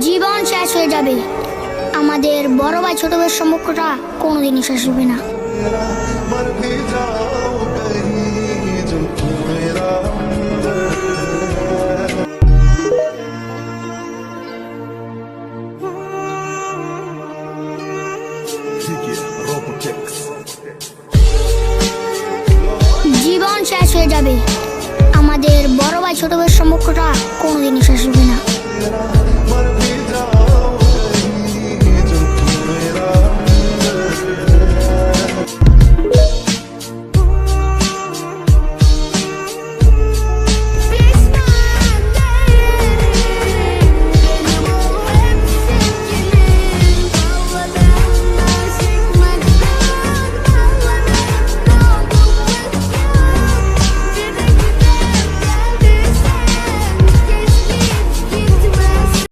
জীবন শেষ হয়ে যাবে, আমাদের বড় ভাই ছোট ভাইয়ের সম্পর্কটা কোনোদিনই শেষ হবে না। জীবন শেষ হয়ে যাবে, আমাদের বড় ভাই ছোট ভাইয়ের সম্পর্কটা কোনোদিনই শেষ হবে না।